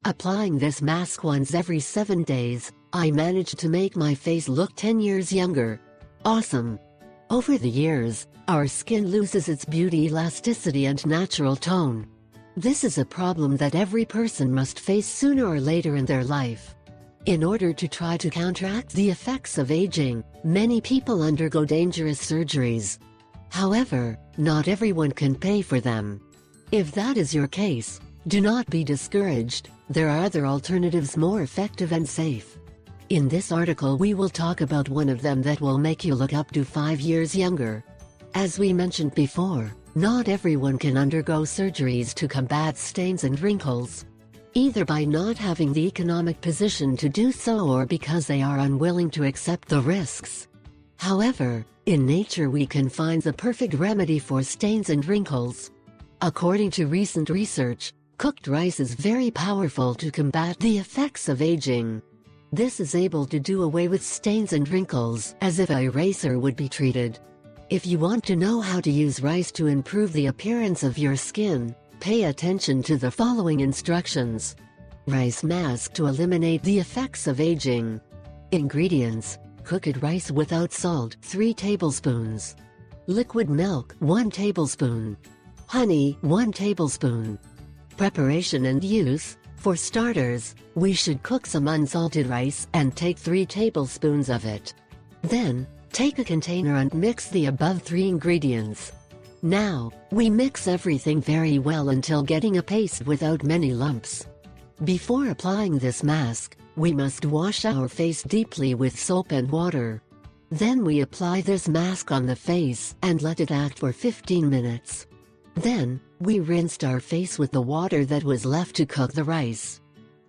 Applying this mask once every 7 days, I managed to make my face look 10 years younger. Awesome! Over the years, our skin loses its beauty, elasticity and natural tone. This is a problem that every person must face sooner or later in their life. In order to try to counteract the effects of aging, many people undergo dangerous surgeries. However, not everyone can pay for them. If that is your case, do not be discouraged, there are other alternatives more effective and safe. In this article we will talk about one of them that will make you look up to 5 years younger. As we mentioned before, not everyone can undergo surgeries to combat stains and wrinkles, either by not having the economic position to do so or because they are unwilling to accept the risks. However, in nature we can find the perfect remedy for stains and wrinkles. According to recent research, cooked rice is very powerful to combat the effects of aging. This is able to do away with stains and wrinkles as if a eraser would be treated. If you want to know how to use rice to improve the appearance of your skin, pay attention to the following instructions. Rice mask to eliminate the effects of aging. Ingredients: cooked rice without salt 3 tablespoons, liquid milk 1 tablespoon, honey 1 tablespoon. Preparation and use: for starters, we should cook some unsalted rice and take 3 tablespoons of it. Then, take a container and mix the above 3 ingredients. Now, we mix everything very well until getting a paste without many lumps. Before applying this mask, we must wash our face deeply with soap and water. Then we apply this mask on the face and let it act for 15 minutes. Then, we rinsed our face with the water that was left to cook the rice.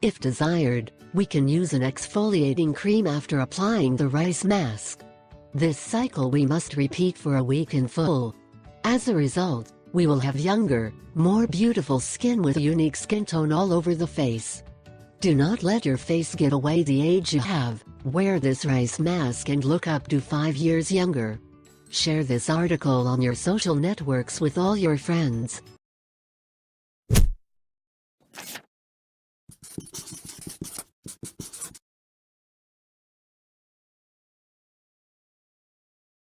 If desired, we can use an exfoliating cream after applying the rice mask. This cycle we must repeat for a week in full. As a result, we will have younger, more beautiful skin with a unique skin tone all over the face. Do not let your face give away the age you have. Wear this rice mask and look up to 5 years younger. Share this article on your social networks with all your friends.